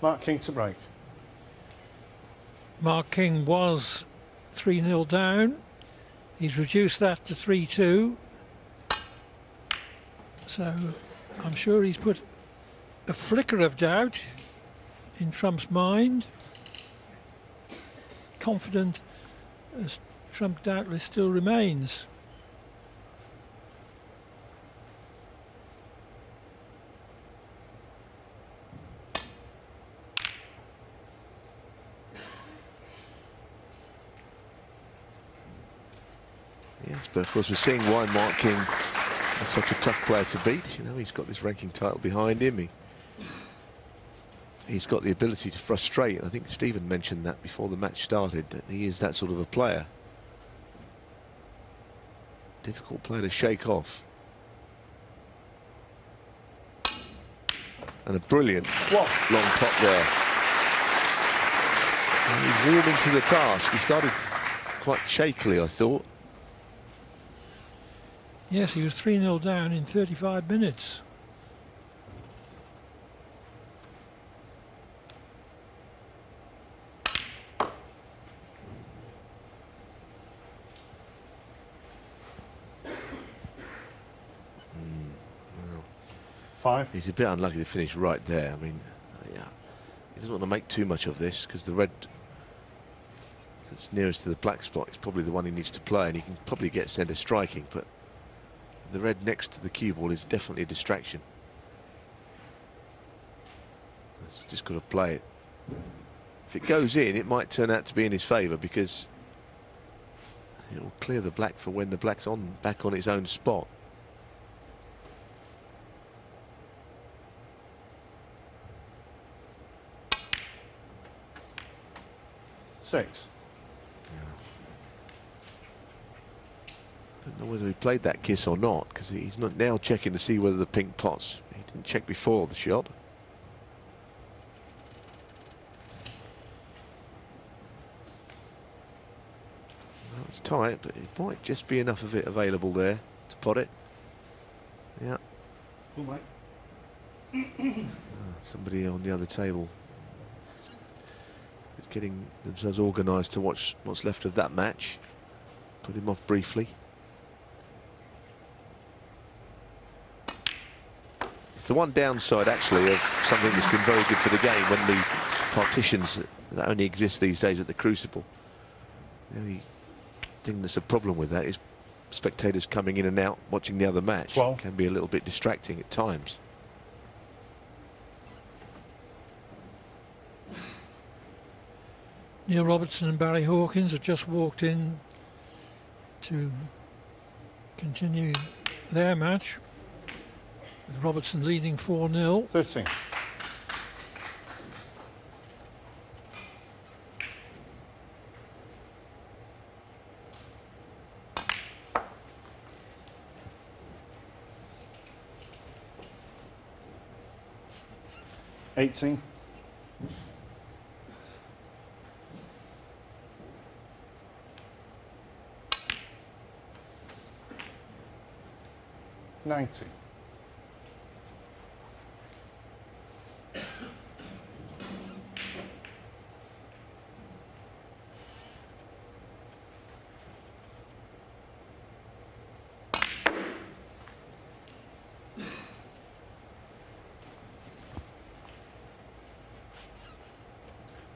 Mark King to break. Mark King was 3-0 down. He's reduced that to 3-2. So I'm sure he's put a flicker of doubt in Trump's mind. Confident as Trump doubtless still remains. Yes, but of course we're seeing why Mark King is such a tough player to beat. You know, he's got this ranking title behind him. He's got the ability to frustrate. I think Stephen mentioned that before the match started, that he is that sort of a player. Difficult player to shake off. And a brilliant long pot there. And he's warming to the task. He started quite shakily, I thought. Yes, he was 3-0 down in 35 minutes. Five. He's a bit unlucky to finish right there. I mean, yeah, he doesn't want to make too much of this because the red that's nearest to the black spot is probably the one he needs to play, and he can probably get centre striking, but the red next to the cue ball is definitely a distraction. It's just got to play it. If it goes in, it might turn out to be in his favour because it will clear the black for when the black's back on its own spot. Six. Don't know whether he played that kiss or not, because he's not now checking to see whether the pink pots. He didn't check before the shot. Well, it's tight, but it might just be enough of it available there to pot it. Yeah. Somebody on the other table is getting themselves organised to watch what's left of that match. Put him off briefly. It's the one downside, actually, of something that's been very good for the game when the partitions that only exist these days at the Crucible. The only thing that's a problem with that is spectators coming in and out watching the other match. 12. Can be a little bit distracting at times. Neil Robertson and Barry Hawkins have just walked in to continue their match, with Robertson leading 4-0. 13. $18. 90.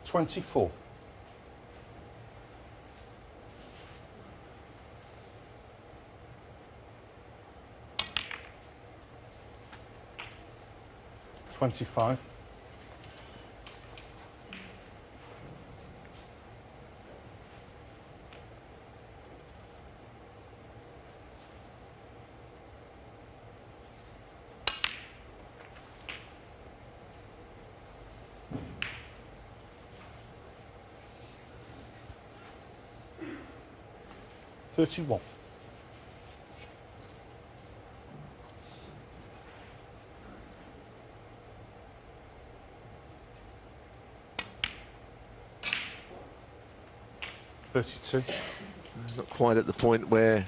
$24. 25. 31. $32. Not quite at the point where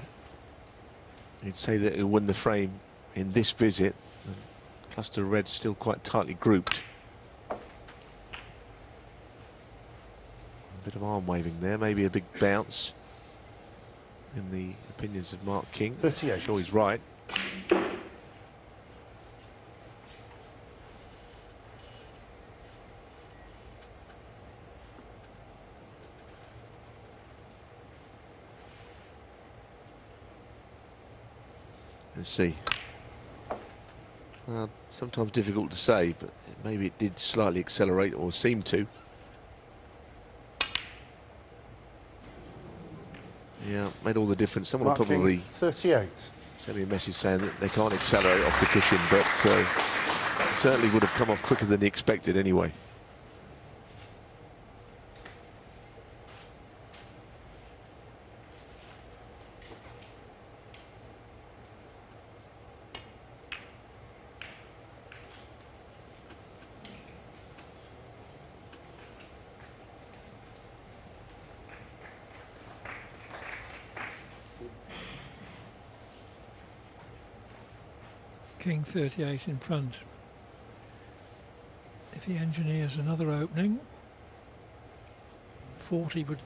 you'd say that he'll win the frame in this visit. The cluster of red's still quite tightly grouped. Bit of arm waving there, maybe a big bounce in the opinions of Mark King. 38. I'm sure he's right. Let's see. Sometimes difficult to say, but maybe it did slightly accelerate or seem to. Yeah, made all the difference. Someone Mark will probably King, 38. send me a message saying that they can't accelerate off the cushion, but it certainly would have come off quicker than he expected anyway. King 38 in front. If he engineers another opening, 40 would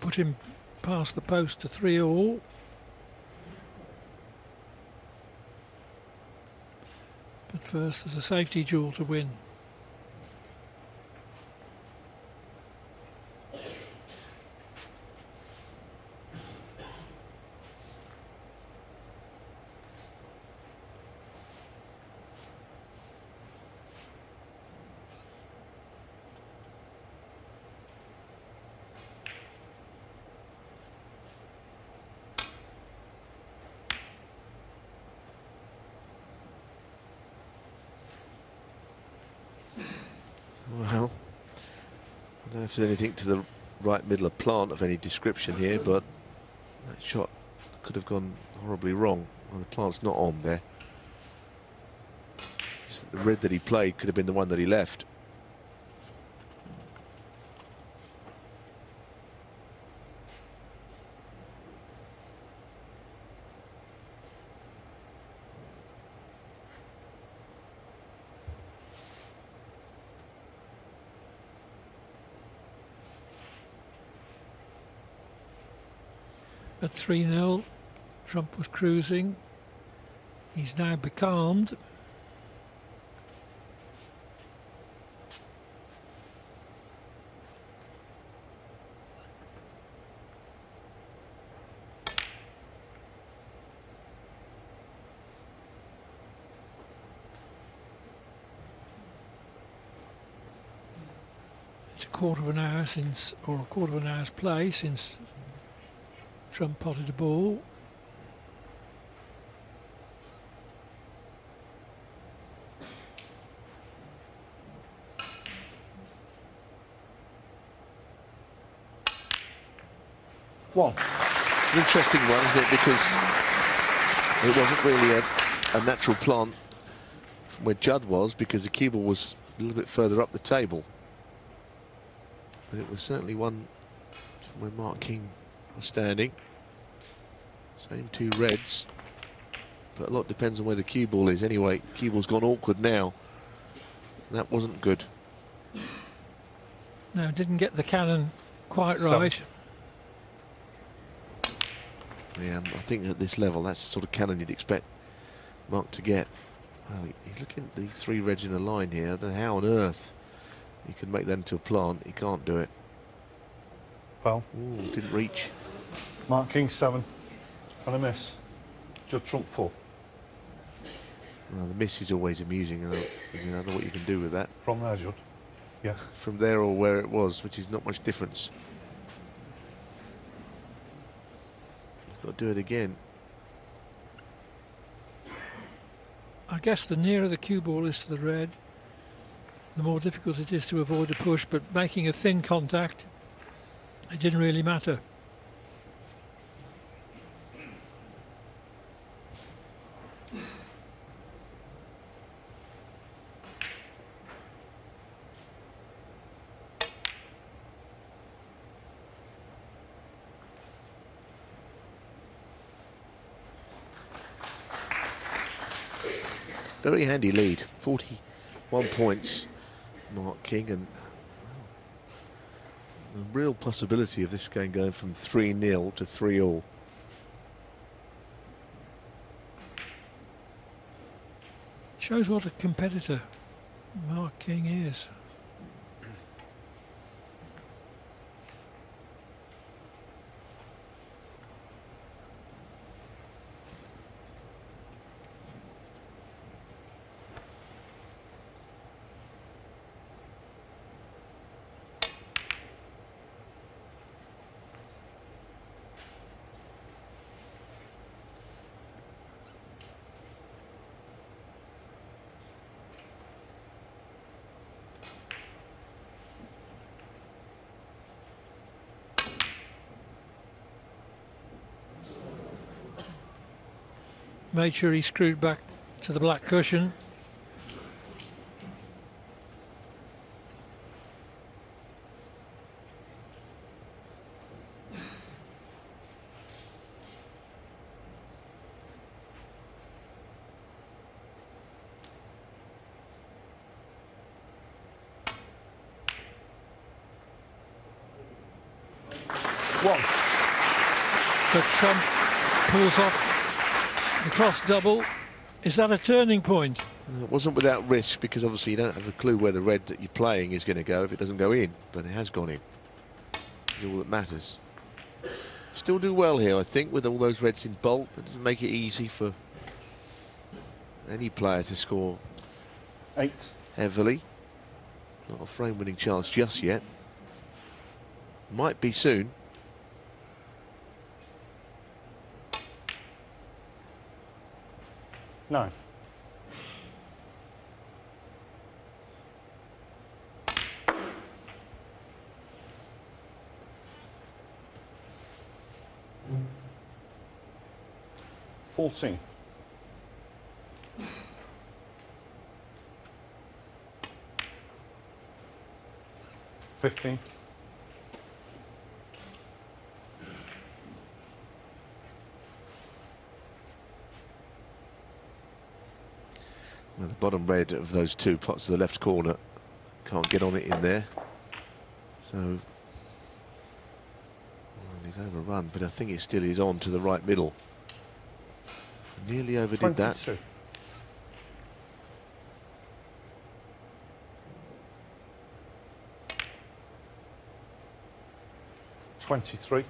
put him past the post to 3-all. But first there's a safety duel to win. Well, I don't know if there's anything to the right middle of plant of any description here, but that shot could have gone horribly wrong. Well, the plant's not on there. Just the red that he played could have been the one that he left. At 3-0, Trump was cruising. He's now becalmed. It's a quarter of an hour since, or a quarter of an hour's play since Trump potted a ball. One. It's an interesting one, isn't it? Because it wasn't really a natural plant from where Judd was, because the cue ball was a little bit further up the table. But it was certainly one from where Mark King was standing. Same two reds, but a lot depends on where the cue ball is. Anyway, cue ball's gone awkward now. That wasn't good. No, didn't get the cannon quite Seven. right. Yeah, I think at this level, that's the sort of cannon you'd expect Mark to get. Well, he's looking at these three reds in a line here. I don't know how on earth he can make that into a plant. He can't do it. Well, Ooh, didn't reach. Mark King 7 and a miss. Judd Trump 4. Well, the miss is always amusing, and I don't know what you can do with that. From there, Judd. Yeah. From there or where it was, which is not much difference. He's got to do it again. I guess the nearer the cue ball is to the red, the more difficult it is to avoid a push, but making a thin contact, it didn't really matter. Very handy lead, 41 points, Mark King, and A real possibility of this game going from 3-0 to 3-all. Shows what a competitor Mark King is. Made sure he screwed back to the black cushion. One. But Trump pulls off the cross double. Is that a turning point? It wasn't without risk, because obviously you don't have a clue where the red that you're playing is going to go if it doesn't go in, but it has gone in. That's all that matters. Still do well here, I think, with all those reds in bolt. That doesn't make it easy for any player to score 8. heavily. Not a frame-winning chance just yet. Might be soon. 9. $14. 15. 'Well, the bottom red of those two pots to the left corner can't get on it in there. So, well, he's overrun, but I think it still is on to the right middle. Nearly overdid 22. that. $23.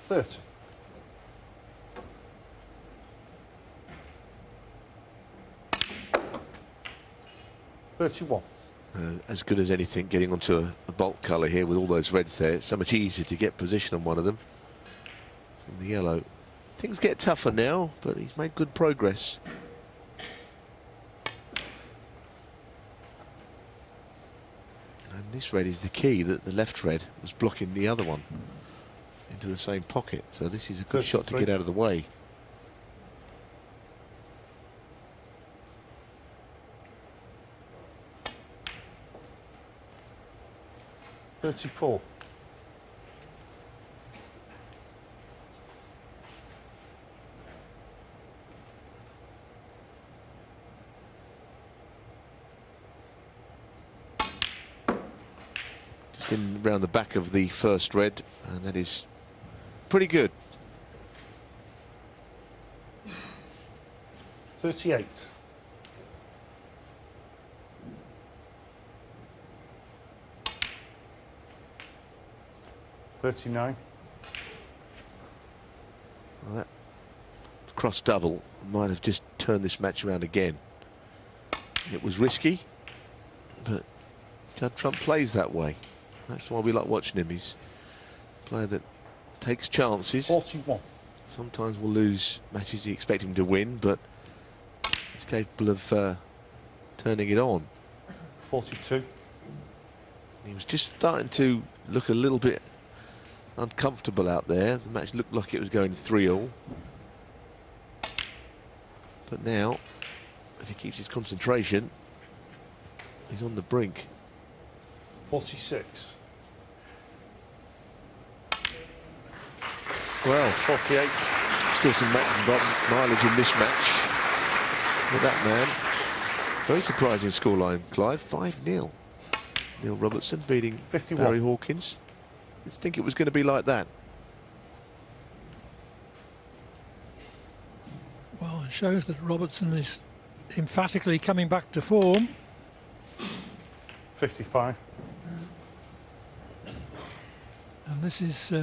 30. 31. As good as anything, getting onto a bulk colour here with all those reds there. It's so much easier to get position on one of them from the yellow. Things get tougher now, but he's made good progress. And this red is the key, that the left red was blocking the other one into the same pocket. So this is a good shot to 33. get out of the way. 34. 'Just in round the back of the first red, and that is pretty good. 38. 39. Well, that cross double might have just turned this match around again. It was risky, but Judd Trump plays that way. That's why we like watching him. He's a player that takes chances. 41. Sometimes we'll lose matches you expect him to win, but he's capable of turning it on. 42. He was just starting to look a little bit uncomfortable out there. The match looked like it was going 3-all. But now, if he keeps his concentration, he's on the brink. 46. Well, 48. still some mileage in this match with that man. Very surprising scoreline, Clive. 5-0. Neil Robertson beating 51. Barry Hawkins. Didn't think it was going to be like that. Well, it shows that Robertson is emphatically coming back to form. 55. And this is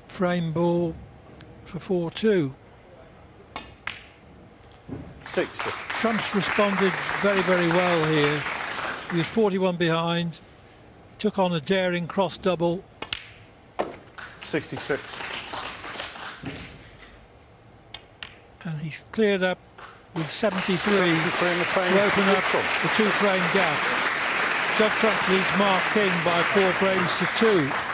frame ball for 4-2. 60. Trump's responded very, very well here. He was 41 behind. He took on a daring cross double. 66. And he's cleared up with 73 in the frame. to open up the 2-frame gap. Judd Trump leads Mark King by 4 frames to 2.